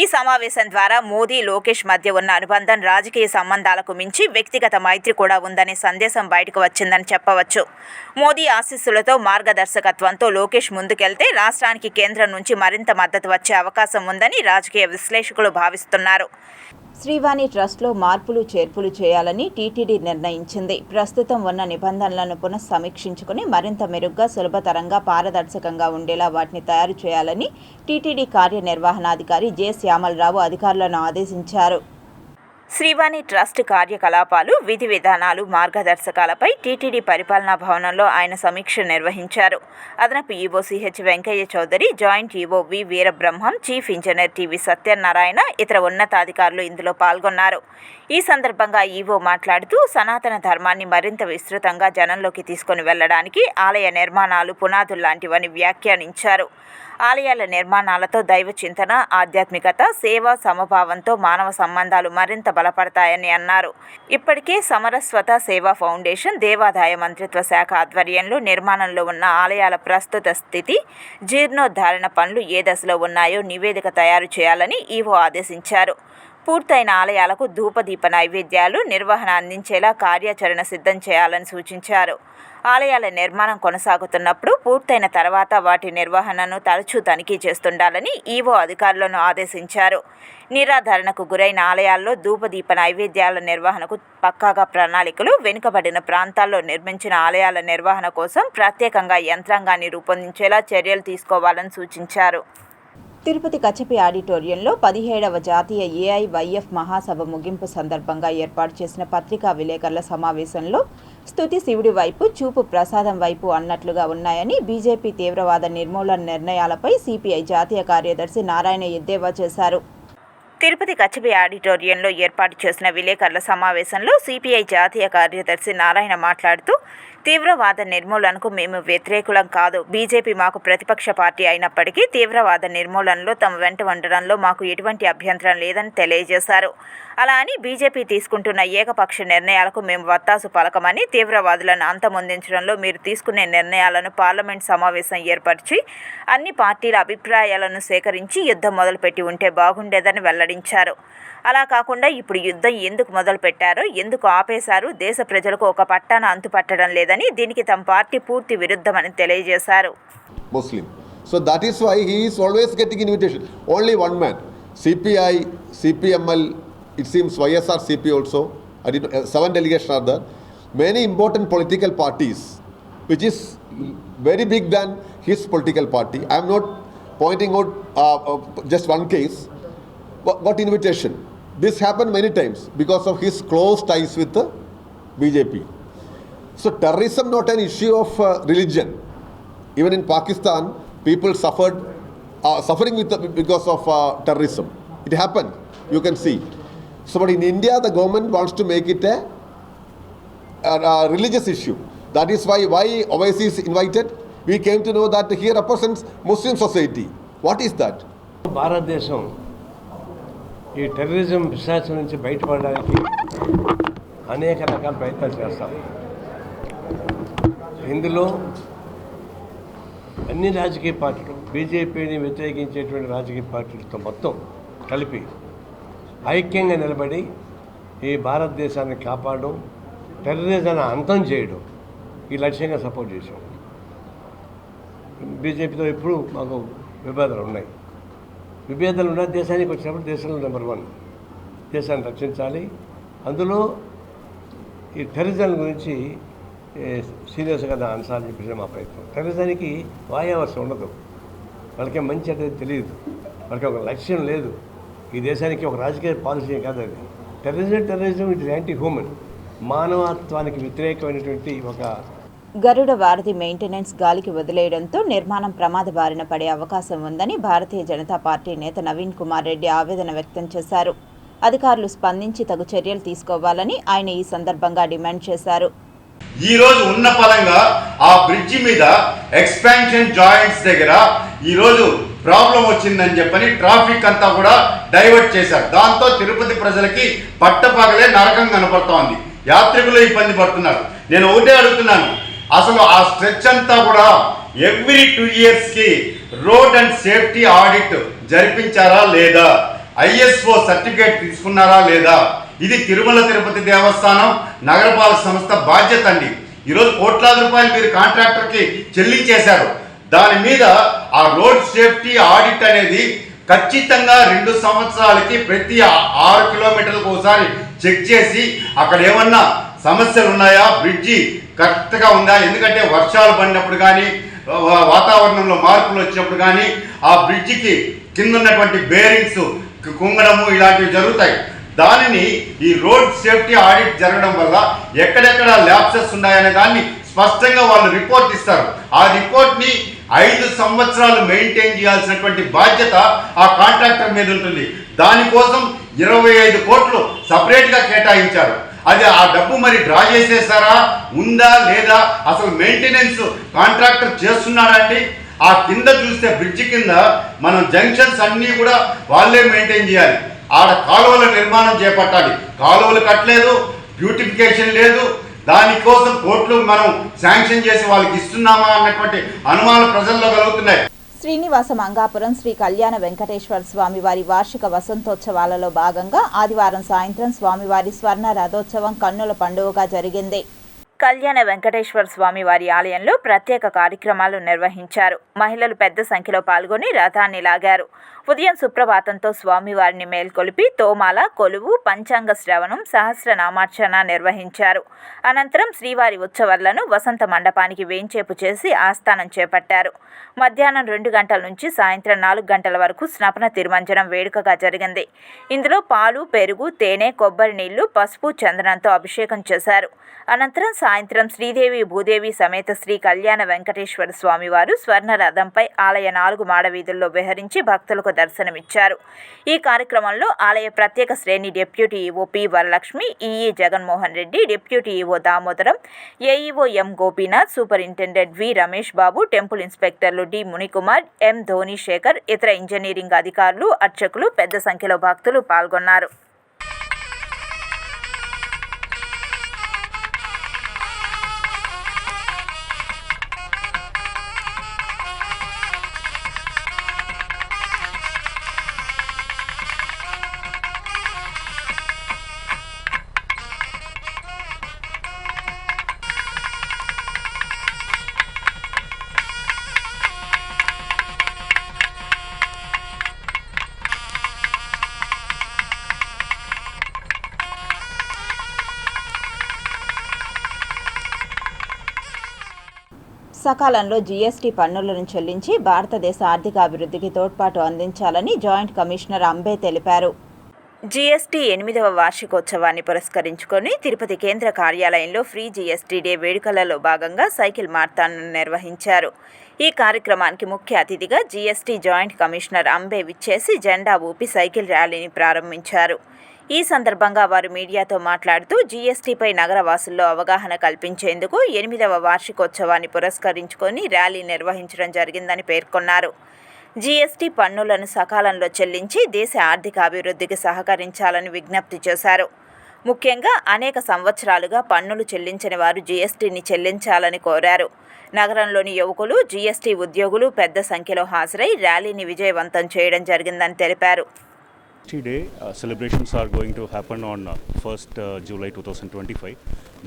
ఈ సమావేశం ద్వారా మోదీ, లోకేష్ మధ్య ఉన్న అనుబంధం రాజకీయ సంబంధాలకు మించి వ్యక్తిగత మైత్రి కూడా ఉందనే సందేశం బయటకు వచ్చిందని చెప్పవచ్చు. మోదీ ఆశీస్సులతో, మార్గదర్శకత్వంతో లోకేష్ ముందుకెళ్తే రాష్ట్రానికి కేంద్రం నుంచి మరింత మద్దతు వచ్చే అవకాశం ఉందని రాజకీయ విశ్లేషకులు భావిస్తున్నారు. శ్రీవాణి ట్రస్ట్లో మార్పులు, చేర్పులు చేయాలని టీటీడీ నిర్ణయించింది. ప్రస్తుతం ఉన్న నిబంధనలను పునఃసమీక్షించుకుని మరింత మెరుగ్గా, సులభతరంగా, పారదర్శకంగా ఉండేలా వాటిని తయారు చేయాలని టీటీడీ కార్యనిర్వహణాధికారి జె. శ్యామలరావు అధికారులను ఆదేశించారు. శ్రీవాణి ట్రస్ట్ కార్యకలాపాలు, విధి విధానాలు, మార్గదర్శకాలపై టీటీడీ పరిపాలనా భవనంలో ఆయన సమీక్ష నిర్వహించారు. అదనపు EO CH Venkaiah Chowdary, joint EO V. Veerabrahmam, chief engineer TV Satyanarayana, ఇతర ఉన్నతాధికారులు ఇందులో పాల్గొన్నారు. ఈ సందర్భంగా ఈవో మాట్లాడుతూ, సనాతన ధర్మాన్ని మరింత విస్తృతంగా జనంలోకి తీసుకుని వెళ్లడానికి ఆలయ నిర్మాణాలు పునాదులు లాంటివని వ్యాఖ్యానించారు. ఆలయాల నిర్మాణాలతో దైవ చింతన, ఆధ్యాత్మికత, సేవ, సమభావంతో మానవ సంబంధాలు మరింత బలపడతాయని అన్నారు. ఇప్పటికే సమరస్వత సేవా ఫౌండేషన్, దేవాదాయ మంత్రిత్వ శాఖ ఆధ్వర్యంలో నిర్మాణంలో ఉన్న ఆలయాల ప్రస్తుత స్థితి, జీర్ణోద్ధరణ పనులు ఏ దశలో ఉన్నాయో నివేదిక తయారు చేయాలని ఈవో ఆదేశించారు. పూర్తయిన ఆలయాలకు ధూపదీప నైవేద్యాలు, నిర్వహణ అందించేలా కార్యాచరణ సిద్ధం చేయాలని సూచించారు. ఆలయాల నిర్మాణం కొనసాగుతున్నప్పుడు, పూర్తయిన తర్వాత వాటి నిర్వహణను తరచూ తనిఖీ చేస్తుండాలని ఈవో అధికారులను ఆదేశించారు. నిరాధరణకు గురైన ఆలయాల్లో ధూపదీప నైవేద్యాల నిర్వహణకు పక్కాగా ప్రణాళికలు, వెనుకబడిన ప్రాంతాల్లో నిర్మించిన ఆలయాల నిర్వహణ కోసం ప్రత్యేకంగా యంత్రాంగాన్ని రూపొందించేలా చర్యలు తీసుకోవాలని సూచించారు. తిరుపతి కచపి ఆడిటోరియంలో 17వ జాతీయ ఏఐవైఎఫ్ మహాసభ ముగింపు సందర్భంగా ఏర్పాటు చేసిన పత్రికా విలేకరుల సమావేశంలో స్తుతి శివుడి వైపు, చూపు ప్రసాదం వైపు అన్నట్లుగా ఉన్నాయని బీజేపీ తీవ్రవాద నిర్మూలన నిర్ణయాలపై సిపిఐ జాతీయ కార్యదర్శి నారాయణ ఎద్దేవా చేశారు. తిరుపతి కచపి ఆడిటోరియంలో ఏర్పాటు చేసిన విలేకరుల సమావేశంలో సిపిఐ జాతీయ కార్యదర్శి నారాయణ మాట్లాడుతూ, తీవ్రవాద నిర్మూలనకు మేము వ్యతిరేకులం కాదు. బీజేపీ మాకు ప్రతిపక్ష పార్టీ అయినప్పటికీ తీవ్రవాద నిర్మూలనలో తమ వెంట ఉండడంలో మాకు ఎటువంటి అభ్యంతరం లేదని తెలియజేశారు. అలా అని బీజేపీ తీసుకుంటున్న ఏకపక్ష నిర్ణయాలకు మేము వత్తాసు పలకమని, తీవ్రవాదులను అంతమొందించడంలో మీరు తీసుకునే నిర్ణయాలను పార్లమెంట్ సమావేశం ఏర్పరిచి అన్ని పార్టీల అభిప్రాయాలను సేకరించి యుద్ధం మొదలుపెట్టి ఉంటే బాగుండేదని వెల్లడించారు. అలా కాకుండా ఇప్పుడు యుద్ధం ఎందుకు మొదలుపెట్టారో, ఎందుకు ఆపేశారు, దేశ ప్రజలకు ఒక పట్టాన అంతుపట్టడం లేదని, దీనికి తమ పార్టీ పూర్తి విరుద్ధమని తెలియజేశారు. Muslim. So that is why he is always getting invitation. Only one man. CPI, CPML, it seems YSR CP also. 7 delegations are there. Many important political parties, which is very big than his political party. I am not pointing out just one case. What invitation? This happened many times because of his close ties with the BJP. So terrorism not an issue of religion. Even in Pakistan, people suffering because of terrorism. It happened. You can see. So, but in India, the government wants to make it a religious issue. That is why Owaisi is invited. We came to know that he represents Muslim society. What is that? భారతదేశం ఈ terrorism పిశాచం నుంచి బయటపడడానికి అనేక రకాల ప్రయత్నాలు చేస్తాం. ఇందులో అన్ని రాజకీయ పార్టీలు, బీజేపీని వ్యతిరేకించేటువంటి రాజకీయ పార్టీలతో మొత్తం కలిపి ఐక్యంగా నిలబడి ఈ భారతదేశాన్ని కాపాడడం, టెర్రరిజాన్ని అంతం చేయడం ఈ లక్ష్యంగా సపోర్ట్ చేసాం. బీజేపీతో ఇప్పుడు మాకు విభేదాలు ఉన్నాయి. విభేదాలు ఉన్న దేశానికి వచ్చినప్పుడు దేశంలో నెంబర్ 1 దేశాన్ని రక్షించాలి. అందులో ఈ టెర్రరిజం గురించి సీరియస్గా ఆన్సర్ చెప్పేసి మా ప్రయత్నం. టెర్రరిజానికి వాయావర్సం ఉండదు, వాళ్ళకి మంచి అనేది తెలియదు, వాళ్ళకి ఒక లక్ష్యం లేదు. ఈ దేశానికి ఒక రాజకీయ పాలసీ కాదు అది. టెర్రరిజం ఇట్ యాంటీ హ్యూమన్, మానవత్వానికి వ్యతిరేకమైనటువంటి ఒక గరుడ వారధి మెయింటెనెన్స్ గాలికి వదిలేయడంతో నిర్మాణం ప్రమాద బారిన పడే అవకాశం ఉందని భారతీయ జనతా పార్టీ నేత నవీన్ కుమార్ రెడ్డి ఆవేదన వ్యక్తం చేశారు. అధికారులు స్పందించి తగు చర్యలు తీసుకోవాలని ఆయన ఈ సందర్భంగా డిమాండ్ చేశారు. ఈ రోజు ఉన్న పరంగా ఆ బ్రిడ్జి మీద ఎక్స్పాన్షన్ జాయింట్స్ దగ్గర ఈ రోజు ప్రాబ్లం వచ్చిందని చెప్పని ట్రాఫిక్ అంతా కూడా డైవర్ట్ చేశారు. దాంతో తిరుపతి ప్రజలకి పట్టపగలే నరకం కనపడుతోంది. యాత్రికులు ఇబ్బంది పడుతున్నారు. నేను ఒకటే అడుగుతున్నాను, అసలు ఆ స్ట్రెచ్ అంతా కూడా ఎవ్రీ 2 yearsకి రోడ్ అండ్ సేఫ్టీ ఆడిట్ జరిపించారా లేదా, ISO సర్టిఫికేట్ తీసుకున్నారా లేదా? ఇది తిరుమల తిరుపతి దేవస్థానం నగరపాలక సంస్థ బాధ్యత అండి. ఈరోజు కోట్లాది రూపాయలు మీరు కాంట్రాక్టర్కి చెల్లించేశారు. దాని మీద ఆ రోడ్ సేఫ్టీ ఆడిట్ అనేది ఖచ్చితంగా 2 సంవత్సరాలకి ప్రతి 6 కిలోమీటర్లకు ఒకసారి చెక్ చేసి అక్కడ ఏమన్నా సమస్యలు ఉన్నాయా, బ్రిడ్జి కరెక్ట్గా ఉందా? ఎందుకంటే వర్షాలు పడినప్పుడు కానీ వాతావరణంలో మార్పులు వచ్చినప్పుడు కానీ ఆ బ్రిడ్జికి కింద ఉన్నటువంటి బేరింగ్స్ కుంగడము ఇలాంటివి జరుగుతాయి. దానిని ఈ రోడ్ సేఫ్టీ ఆడిట్ జరగడం వల్ల ఎక్కడెక్కడ ల్యాప్సెస్ ఉన్నాయనే దాన్ని స్పష్టంగా వాళ్ళు రిపోర్ట్ ఇస్తారు. ఆ రిపోర్ట్ని 5 సంవత్సరాలు మెయింటైన్ చేయాల్సినటువంటి బాధ్యత ఆ కాంట్రాక్టర్ మీద ఉంటుంది. దానికోసం 25 కోట్లు సపరేట్గా కేటాయించారు. అది ఆ డబ్బు మరి డ్రా చేసేసారా, ఉందా లేదా, అసలు మెయింటెనెన్స్ కాంట్రాక్టర్ చేస్తున్నాడా అండి? ఆ కింద చూస్తే బ్రిడ్జి కింద మనం జంక్షన్స్ అన్నీ కూడా వాళ్ళే మెయింటైన్ చేయాలి. ఆడ కాలువల నిర్మాణం చేపట్టాలి. కాలువలు కట్టలేదు, బ్యూటిఫికేషన్ లేదు. దానికోసం కోట్లు మనం శాంక్షన్ చేసి వాళ్ళకి ఇస్తున్నామా అన్నటువంటి అనుమానాలు ప్రజల్లో కలుగుతున్నాయి. శ్రీనివాస మంగాపురం శ్రీ కళ్యాణ వెంకటేశ్వర స్వామివారి వార్షిక వసంతోత్సవాలలో భాగంగా ఆదివారం సాయంత్రం స్వామివారి స్వర్ణ రథోత్సవం కన్నుల పండుగగా జరిగింది. కళ్యాణ వెంకటేశ్వర స్వామి వారి ఆలయంలో ప్రత్యేక కార్యక్రమాలు నిర్వహించారు. మహిళలు పెద్ద సంఖ్యలో పాల్గొని రథాన్ని లాగారు. ఉదయం సుప్రభాతంతో స్వామివారిని మేల్కొలిపి తోమాల, కొలువు, పంచాంగ శ్రవణం, సహస్రనామార్చన నిర్వహించారు. అనంతరం శ్రీవారి ఉత్సవాలను వసంత మండపానికి వేంచేపు చేసి ఆస్థానం చేపట్టారు. మధ్యాహ్నం 2 గంటల నుంచి సాయంత్రం 4 గంటల వరకు స్నపన తిరుమంజనం వేడుకగా జరిగింది. ఇందులో పాలు, పెరుగు, తేనె, కొబ్బరి నీళ్లు, పసుపు, చందనంతో అభిషేకం చేశారు. అనంతరం సాయంత్రం శ్రీదేవి భూదేవి సమేత శ్రీ కళ్యాణ వెంకటేశ్వర స్వామివారు స్వర్ణ రథంపై ఆలయ 4 మాడవీధుల్లో విహరించి భక్తులకు దర్శనమిచ్చారు. ఈ కార్యక్రమంలో ఆలయ ప్రత్యేక శ్రేణి deputy EO P Varalakshmi, EE Jaganmohan Reddy, deputy EO Damodaram, AEO M Gopinath, superintendent V Ramesh Babu, temple ఇన్స్పెక్టర్లు డి మునికుమార్, ఎం ధోనిశేఖర్, ఇతర ఇంజనీరింగ్ అధికారులు, అర్చకులు పెద్ద సంఖ్యలో భక్తులు పాల్గొన్నారు. సకాలంలో జీఎస్టీ పన్నులను చెల్లించి భారతదేశ ఆర్థిక అభివృద్ధికి తోడ్పాటు అందించాలని జాయింట్ కమిషనర్ అంబే తెలిపారు. జీఎస్టీ 8వ వార్షికోత్సవాన్ని పురస్కరించుకొని తిరుపతి కేంద్ర కార్యాలయంలో ఫ్రీ జీఎస్టీ డే వేడుకలలో భాగంగా సైకిల్ మారథాన్ను నిర్వహించారు. ఈ కార్యక్రమానికి ముఖ్య అతిథిగా జీఎస్టీ జాయింట్ కమిషనర్ అంబే విచ్చేసి జెండా ఊపి సైకిల్ ర్యాలీని ప్రారంభించారు. ఈ సందర్భంగా వారు మీడియాతో మాట్లాడుతూ జీఎస్టీపై నగరవాసుల్లో అవగాహన కల్పించేందుకు 8వ వార్షికోత్సవాన్ని పురస్కరించుకొని ర్యాలీ నిర్వహించడం జరిగిందని పేర్కొన్నారు. జీఎస్టీ పన్నులను సకాలంలో చెల్లించి దేశ ఆర్థిక అభివృద్ధికి సహకరించాలని విజ్ఞప్తి చేశారు. ముఖ్యంగా అనేక సంవత్సరాలుగా పన్నులు చెల్లించని వారు జీఎస్టీని చెల్లించాలని కోరారు. నగరంలోని యువకులు, జీఎస్టీ ఉద్యోగులు పెద్ద సంఖ్యలో హాజరై ర్యాలీని విజయవంతం చేయడం జరిగిందని తెలిపారు. GST Day celebrations are going to happen on 1st July 2025.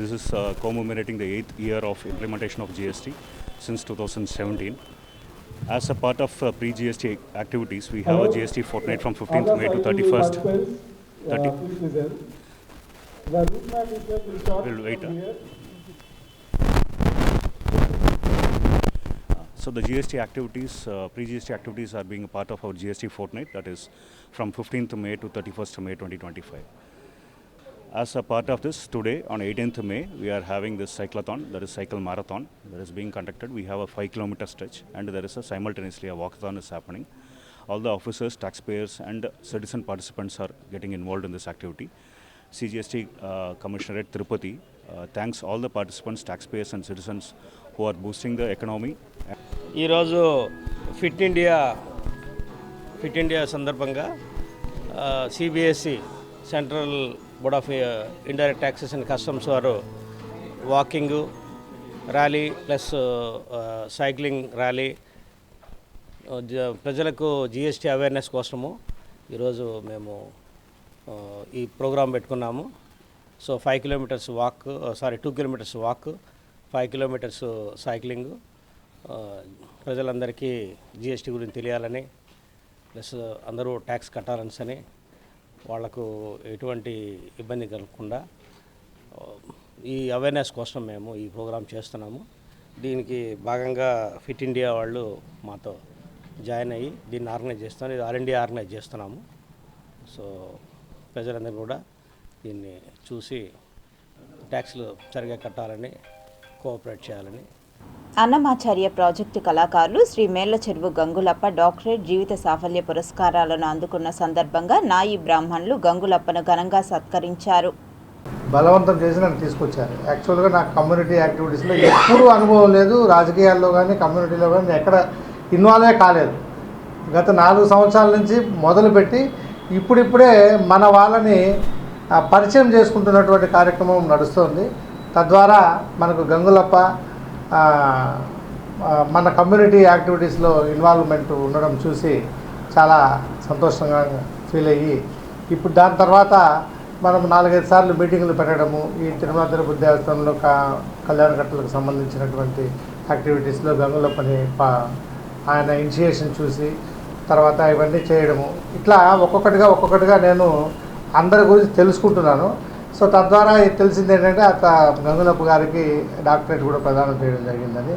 This is commemorating the 8th year of implementation of GST since 2017. As a part of pre-GST activities, we have a GST fortnight from 15th May to 31st. We'll wait. So the GST activities, pre-GST activities are being a part of our GST fortnight, that is from 15th May to 31st May 2025. As a part of this, today on 18th May, we are having this cyclathon, that is cycle marathon, that is being conducted. We have a 5 kilometer stretch and there is a simultaneously a walkathon is happening. all the officers, taxpayers and citizen participants are getting involved in this activity. CGST Commissionerate Tirupati thanks all the participants, taxpayers and citizens who are boosting the economy. ఈరోజు fit India సందర్భంగా CBSE central board of indirect taxes and customs వారు walking rally plus cycling rally ప్రజలకు GST awareness కోసము ఈరోజు మేము ఈ programme పెట్టుకున్నాము. So 5 kilometres walk 2 kilometres walk, 5 kilometres cycling. ప్రజలందరికీ జిఎస్టీ గురించి తెలియాలని, ప్లస్ అందరూ ట్యాక్స్ కట్టాలని, వాళ్లకు ఎటువంటి ఇబ్బంది కలగకుండా ఈ అవేర్నెస్ కోసం మేము ఈ ప్రోగ్రాం చేస్తున్నాము. దీనికి భాగంగా ఫిట్ ఇండియా వాళ్ళు మాతో జాయిన్ అయ్యి దీన్ని ఆర్గనైజ్ చేస్తున్నాం. ఇది ఆల్ ఇండియా ఆర్గనైజ్ చేస్తున్నాము. సో ప్రజలందరూ కూడా దీన్ని చూసి ట్యాక్స్లు సరిగా కట్టాలని, కోఆపరేట్ చేయాలని. అన్నమాచార్య ప్రాజెక్టు కళాకారులు శ్రీ మేళ్ల చెరువు గంగులప్ప డాక్టరేట్ జీవిత సాఫల్య పురస్కారాలను అందుకున్న సందర్భంగా నాయి బ్రాహ్మణులు గంగులప్పను ఘనంగా సత్కరించారు. బలవంతం చేసి నన్ను తీసుకొచ్చారు. యాక్చువల్గా నాకు కమ్యూనిటీ యాక్టివిటీస్లో ఎప్పుడూ అనుభవం లేదు. రాజకీయాల్లో కానీ కమ్యూనిటీలో కానీ ఎక్కడ ఇన్వాల్వే కాలేదు. గత 4 సంవత్సరాల నుంచి మొదలుపెట్టి ఇప్పుడిప్పుడే మన వాళ్ళని పరిచయం చేసుకుంటున్నటువంటి కార్యక్రమం నడుస్తుంది. తద్వారా మనకు గంగులప్ప మన కమ్యూనిటీ యాక్టివిటీస్లో ఇన్వాల్వ్మెంట్ ఉండడం చూసి చాలా సంతోషంగా ఫీల్ అయ్యి, ఇప్పుడు దాని తర్వాత మనం 4-5 సార్లు మీటింగులు పెట్టడము, ఈ తిరుమల తిరుపతి దేవస్థానంలో కళ్యాణకట్టలకు సంబంధించినటువంటి యాక్టివిటీస్లో గంగులప్పని ఆయన ఇనిషియేషన్ చూసి తర్వాత ఇవన్నీ చేయడము, ఇట్లా ఒక్కొక్కటిగా నేను అందరి గురించి తెలుసుకుంటున్నాను. సో తద్వారా తెలిసింది ఏంటంటే గంగులప్ప గారికి డాక్టరేట్ కూడా ప్రదానం చేయడం జరిగిందని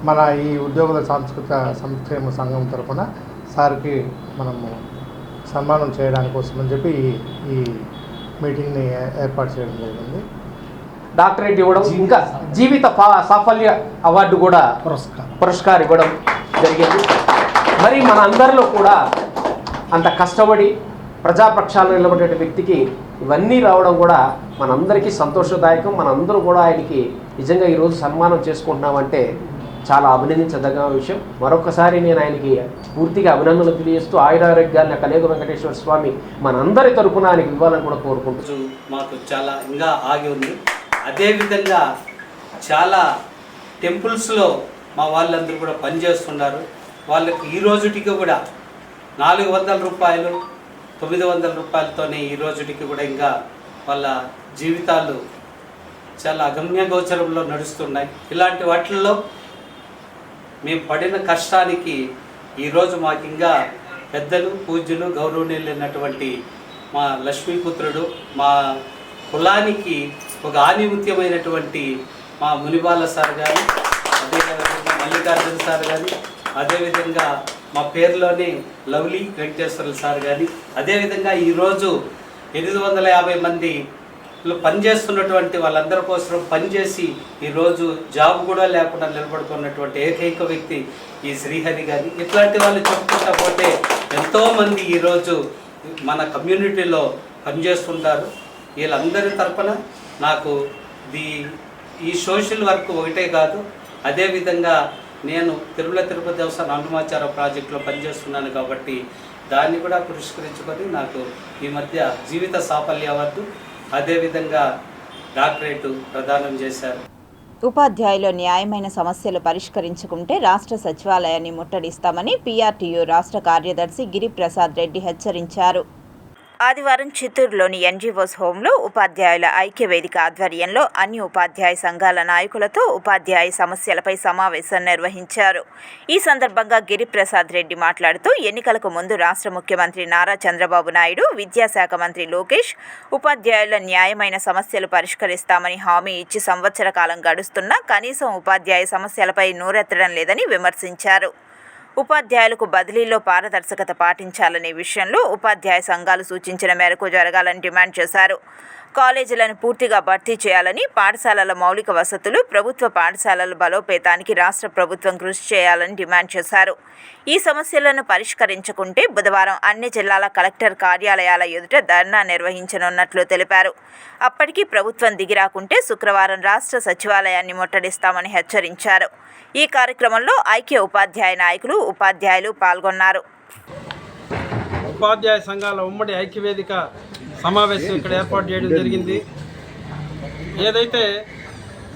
మన ఈ ఉద్యోగుల సాంస్కృతిక సంక్షేమ సంఘం తరఫున సార్కి మనము సన్మానం చేయడానికి కోసమని చెప్పి ఈ మీటింగ్ని ఏర్పాటు చేయడం జరిగింది. డాక్టరేట్ ఇవ్వడం, ఇంకా జీవిత సాఫల్య అవార్డు కూడా పురస్కారం ఇవ్వడం జరిగింది. మరి మన అందరిలో కూడా అంత కష్టపడి ప్రజాపక్షాలను నిలబడే వ్యక్తికి ఇవన్నీ రావడం కూడా మనందరికీ సంతోషదాయకం. మనందరూ కూడా ఆయనకి నిజంగా ఈరోజు సన్మానం చేసుకుంటున్నామంటే చాలా అభినందించదగ్గ విషయం. మరొకసారి నేను ఆయనకి పూర్తిగా అభినందనలు తెలియజేస్తూ ఆయురారోగ్యాన్ని కలియుగ వెంకటేశ్వర స్వామి మనందరి తరపున ఆయనకి ఇవ్వాలని కూడా కోరుకుంటూ మాకు చాలా ఇంకా ఆగి ఉంది. అదేవిధంగా చాలా టెంపుల్స్లో మా వాళ్ళందరూ కూడా పనిచేస్తున్నారు. వాళ్ళకి ఈ రోజుటికి కూడా 400 రూపాయలు 900 రూపాయలతోనే ఈ రోజుటికి కూడా ఇంకా వాళ్ళ జీవితాలు చాలా అగమ్య గోచరంలో నడుస్తున్నాయి. ఇలాంటి వాటిల్లో మేము పడిన కష్టానికి ఈరోజు మాకు ఇంకా పెద్దలు, పూజ్యులు, గౌరవనీయులైనటువంటి మా లక్ష్మీపుత్రుడు, మా కులానికి ఒక ఆనిముత్యమైనటువంటి మా మునిబాల సార్ కానీ, అదేవిధంగా మల్లికార్జున సార్ కానీ, అదేవిధంగా మా పేరులోని లవ్లీ వెంకటేశ్వర సార్ కానీ, అదేవిధంగా ఈరోజు 850 మంది పనిచేస్తున్నటువంటి వాళ్ళందరి కోసం పనిచేసి ఈరోజు జాబ్ కూడా లేకుండా నిలబడుకున్నటువంటి ఏకైక వ్యక్తి ఈ శ్రీహరి గారి. ఇట్లాంటి వాళ్ళు చెప్పుకుంటా పోతే ఎంతోమంది ఈరోజు మన కమ్యూనిటీలో పనిచేస్తుంటారు. వీళ్ళందరి తరపున నాకు ఈ సోషల్ వర్క్ ఒకటే కాదు, అదేవిధంగా నేను తిరుమల తిరుపతి దేవస్థానం అన్నమాచార్య ప్రాజెక్టులో పనిచేస్తున్నాను కాబట్టి దాన్ని కూడా పురస్కరించుకొని నాకు ఈ మధ్య జీవిత సాఫల్య అవార్డు, అదేవిధంగా డాక్టరేట్ ప్రదానం చేశారు. ఉపాధ్యాయులు న్యాయమైన సమస్యలు పరిష్కరించుకుంటే రాష్ట్ర సచివాలయాన్ని ముట్టడిస్తామని పీఆర్టీయూ రాష్ట్ర కార్యదర్శి గిరిప్రసాద్ రెడ్డి హెచ్చరించారు. ఆదివారం చిత్తూరులోని ఎన్జీఓస్ హోంలో ఉపాధ్యాయుల ఐక్యవేదిక ఆధ్వర్యంలో అన్ని ఉపాధ్యాయ సంఘాల నాయకులతో ఉపాధ్యాయ సమస్యలపై సమావేశం నిర్వహించారు. ఈ సందర్భంగా గిరిప్రసాద్ రెడ్డి మాట్లాడుతూ ఎన్నికలకు ముందు రాష్ట్ర ముఖ్యమంత్రి నారా చంద్రబాబు నాయుడు, విద్యాశాఖ మంత్రి లోకేష్ ఉపాధ్యాయుల న్యాయమైన సమస్యలు పరిష్కరిస్తామని హామీ ఇచ్చి సంవత్సర కాలం గడుస్తున్నా కనీసం ఉపాధ్యాయ సమస్యలపై నోరెత్తడం లేదని విమర్శించారు. ఉపాధ్యాయులకు బదిలీలో పారదర్శకత పాటించాలనే విషయంలో ఉపాధ్యాయ సంఘాలు సూచించిన మేరకు జరగాలని డిమాండ్ చేశారు. కాలేజీలను పూర్తిగా భర్తీ చేయాలని, పాఠశాలల మౌలిక వసతులు, ప్రభుత్వ పాఠశాలల బలోపేతానికి రాష్ట్ర ప్రభుత్వం కృషి చేయాలని డిమాండ్ చేశారు. ఈ సమస్యలను పరిష్కరించకుంటే బుధవారం అన్ని జిల్లాల కలెక్టర్ కార్యాలయాల ఎదుట ధర్నా నిర్వహించనున్నట్లు తెలిపారు. అప్పటికి ప్రభుత్వం దిగిరాకుంటే శుక్రవారం రాష్ట్ర సచివాలయాన్ని ముట్టడిస్తామని హెచ్చరించారు. ఈ కార్యక్రమంలో ఐక్య ఉపాధ్యాయ నాయకులు, ఉపాధ్యాయులు పాల్గొన్నారు. ఉపాధ్యాయ సంఘాల ఉమ్మడి ఐక్యవేదిక సమావేశం ఇక్కడ ఏర్పాటు చేయడం జరిగింది. ఏదైతే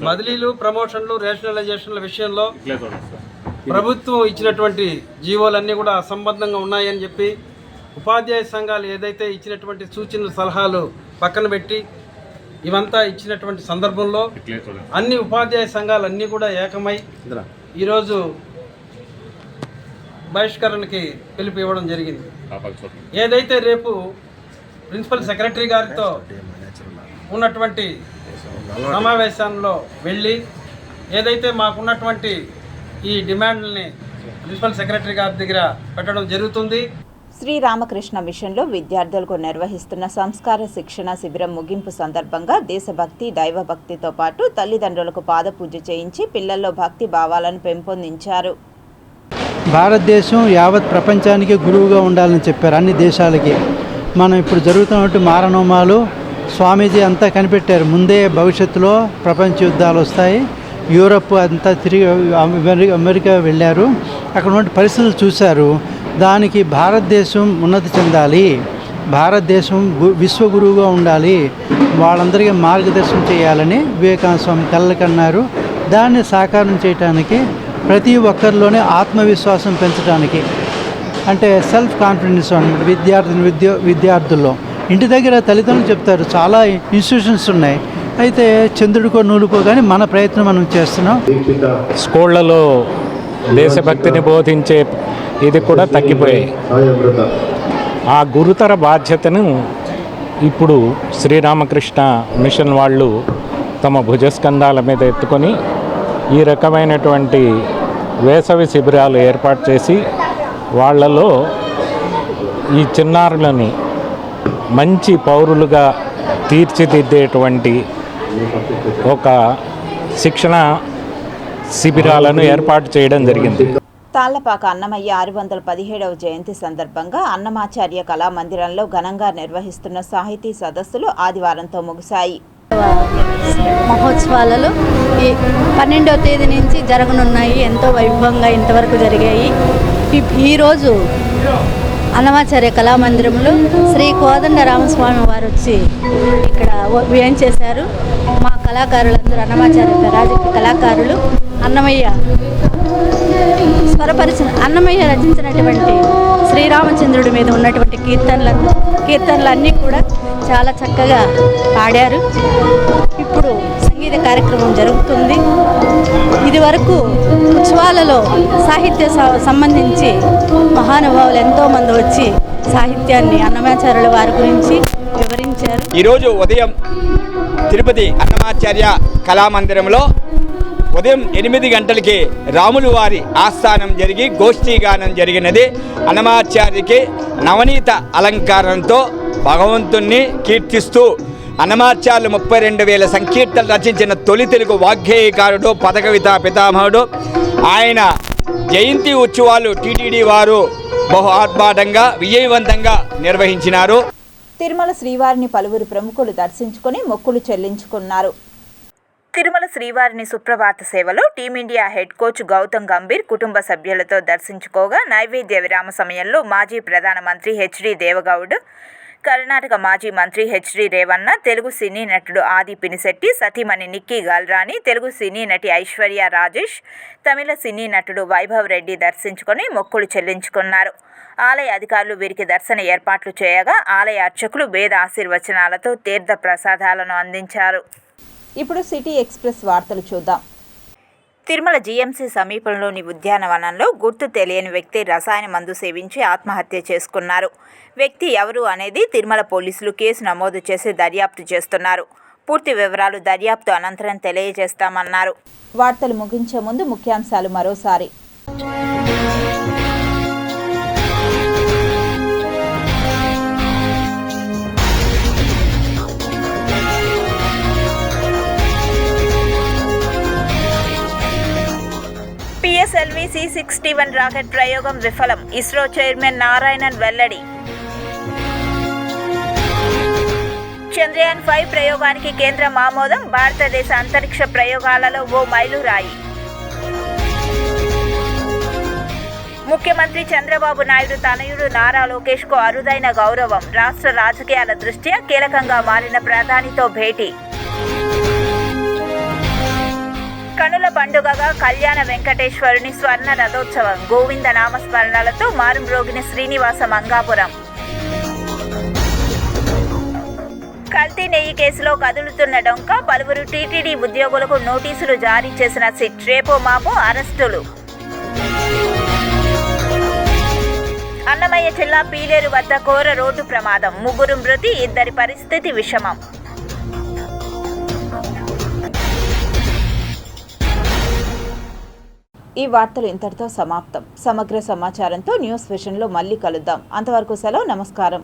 బదిలీలు, ప్రమోషన్లు, రేషనలైజేషన్ల విషయంలో ప్రభుత్వం ఇచ్చినటువంటి జీవోలన్నీ కూడా అసంబద్ధంగా ఉన్నాయని చెప్పి ఉపాధ్యాయ సంఘాలు ఏదైతే ఇచ్చినటువంటి సూచనలు, సలహాలు పక్కన పెట్టి ఇవంతా ఇచ్చినటువంటి సందర్భంలో అన్ని ఉపాధ్యాయ సంఘాలన్నీ కూడా ఏకమై ఈరోజు బహిష్కరణకి పిలుపు ఇవ్వడం జరిగింది. ఏదైతే రేపు ప్రిన్సిపల్ సెక్రటరీ గారితో ఉన్నటువంటి సమావేశంలో వెళ్ళి ఏదైతే మాకున్నటువంటి ఈ డిమాండ్లని ప్రిన్సిపల్ సెక్రటరీ గారి దగ్గర పెట్టడం జరుగుతుంది. శ్రీరామకృష్ణ మిషన్లో విద్యార్థులకు నిర్వహిస్తున్న సంస్కార శిక్షణ శిబిరం ముగింపు సందర్భంగా దేశభక్తి, దైవభక్తితో పాటు తల్లిదండ్రులకు పాదపూజ చేయించి పిల్లల్లో భక్తి భావాలను పెంపొందించారు. భారతదేశం యావత్ ప్రపంచానికి గురువుగా ఉండాలని చెప్పారు అన్ని దేశాలకి. మనం ఇప్పుడు జరుగుతున్నటువంటి మారణోమాలు స్వామీజీ అంతా కనిపెట్టారు. ముందే భవిష్యత్తులో ప్రపంచ యుద్ధాలు వస్తాయి. యూరప్ అంతా తిరిగి అమెరికా వెళ్ళారు. అక్కడ ఉన్న పరిస్థితులు చూశారు. దానికి భారతదేశం ఉన్నతి చెందాలి, భారతదేశం విశ్వగురువుగా ఉండాలి, వాళ్ళందరికీ మార్గదర్శనం చేయాలని వివేకానంద స్వామి కలలకన్నారు. దాన్ని సాకారం చేయడానికి ప్రతి ఒక్కరిలోనే ఆత్మవిశ్వాసం పెంచడానికి, అంటే సెల్ఫ్ కాన్ఫిడెన్స్ అనమాట విద్యార్థుల్లో. ఇంటి దగ్గర తల్లిదండ్రులు చెప్తారు చాలా ఇన్స్టిట్యూషన్స్ ఉన్నాయి, అయితే చంద్రుడికో నూలుకో కానీ మన ప్రయత్నం మనం చేస్తున్నాం. స్కూళ్లలో దేశభక్తిని బోధించే ఇది కూడా తగ్గిపోయాయి. ఆ గురుతర బాధ్యతను ఇప్పుడు శ్రీరామకృష్ణ మిషన్ వాళ్ళు తమ భుజస్కంధాల మీద ఎత్తుకొని ఈ రకమైనటువంటి వేసవి శిబిరాలు ఏర్పాటు చేసి వాళ్ళలో ఈ చిన్నారులని మంచి పౌరులుగా తీర్చిదిద్దేటువంటి ఒక శిక్షణ శిబిరాలను ఏర్పాటు చేయడం జరిగింది. తాళ్లపాక అన్నమయ్య 617వ జయంతి సందర్భంగా అన్నమాచార్య కళామందిరంలో ఘనంగా నిర్వహిస్తున్న సాహితీ సదస్సులు ఆదివారంతో ముగిశాయి. మహోత్సవాలలో 12వ తేదీ నుంచి జరగనున్నాయి. ఎంతో వైభవంగా ఇంతవరకు జరిగాయి. ఈరోజు అన్నమాచార్య కళామందిరంలో శ్రీ కోదండ రామస్వామి వారు వచ్చి ఇక్కడ వేయించేశారు. మా కళాకారులందరూ అన్నమాచార్య రాజకీయ కళాకారులు అన్నమయ్య రచించినటువంటి శ్రీరామచంద్రుడి మీద ఉన్నటువంటి కీర్తనలన్నీ కూడా చాలా చక్కగా పాడారు. ఇప్పుడు సంగీత కార్యక్రమం జరుగుతుంది. ఇది వరకు ఉత్సవాలలో సాహిత్య సంబంధించి మహానుభావులు ఎంతోమంది వచ్చి సాహిత్యాన్ని అన్నమాచార్యుల వారి గురించి వివరించారు. ఈరోజు ఉదయం తిరుపతి అన్నమాచార్య కళామందిరంలో ఉదయం 8 గంటలకి రాములు వారి ఆస్థానం జరిగి గోష్ఠీగానం జరిగినది. అన్నమాచార్యకి నవనీత అలంకారంతో భగవంతుణ్ణి కీర్తిస్తూ అన్నమాచార్యులు 32,000 సంకీర్తనలు రచించిన తొలి తెలుగు వాగ్గేయకారుడు, పదకవితా పితామహుడు. ఆయన జయంతి ఉత్సవాలు టీటీడీ వారు బహు ఆర్భాటంగా విజయవంతంగా నిర్వహించినారు. తిరుమల శ్రీవారిని పలువురు ప్రముఖులు దర్శించుకుని మొక్కులు చెల్లించుకున్నారు. తిరుమల శ్రీవారిని సుప్రభాత సేవలో team India head coach Gautam Gambhir కుటుంబ సభ్యులతో దర్శించుకోగా నైవేద్య విరామ సమయంలో మాజీ ప్రధానమంత్రి హెచ్డి దేవగౌడ్, కర్ణాటక మాజీ మంత్రి హెచ్డి రేవన్న, తెలుగు సినీ నటుడు ఆది పినిశెట్టి, సతీమణి నిక్కీ గల్రాని, తెలుగు సినీ నటి ఐశ్వర్య రాజేష్, తమిళ సినీ నటుడు వైభవ్ రెడ్డి దర్శించుకొని మొక్కులు చెల్లించుకున్నారు. ఆలయ అధికారులు వీరికి దర్శన ఏర్పాట్లు చేయగా ఆలయ అర్చకులు వేద ఆశీర్వచనాలతో తీర్థ ప్రసాదాలను అందించారు. ఇప్పుడు సిటీ ఎక్స్ప్రెస్ వార్తలు చూద్దాం. తిరుమల జీఎంసీ సమీపంలోని ఉద్యానవనంలో గుర్తు తెలియని వ్యక్తి రసాయన మందు సేవించి ఆత్మహత్య చేసుకున్నారు. వ్యక్తి ఎవరు అనేది తిరుమల పోలీసులు కేసు నమోదు చేసి దర్యాప్తు చేస్తున్నారు. పూర్తి వివరాలు దర్యాప్తు అనంతరం తెలియజేస్తామన్నారు. వార్తలు ముగించే ముందు ముఖ్యాంశాలు మరోసారి. C-61 రాకెట్ ప్రయోగం విఫలం. ఇస్రో చైర్మన్ నారాయణన్ వెల్లడి. చంద్రయాన్ 5 ప్రయోగానికి కేంద్రం ఆమోదం. భారతదేశ అంతరిక్ష ప్రయోగాలలో ఓ మైలురాయి. ముఖ్యమంత్రి చంద్రబాబు నాయుడు తనయుడు నారా లోకేష్కు అరుదైన గౌరవం. రాష్ట్ర రాజకీయాల దృష్ట్యా కీలకంగా మారిన ప్రధానితో భేటీ. కనుల పండుగగా కళ్యాణ వెంకటేశ్వరుని స్వర్ణ రథోత్సవం. గోవింద నామస్మరణలతో మారుమ్రోగిన శ్రీనివాస మంగాపురం. కల్తీ నెయ్యి కేసులో కదులుతున్న డొంక. పలువురు టీటీడీ ఉద్యోగులకు నోటీసులు జారీ చేసిన సిట్. రేపో మాపో అరెస్టులు. అన్నమయ్య జిల్లా పీలేరు వద్ద ఘోర రోడ్డు ప్రమాదం. 3 మృతి, 2 పరిస్థితి విషమం. ఈ వార్తలు ఇంతటితో సమాప్తం. సమగ్ర సమాచారంతో న్యూస్ విషన్లో మళ్ళీ కలుద్దాం. అంతవరకు సెలవు. నమస్కారం.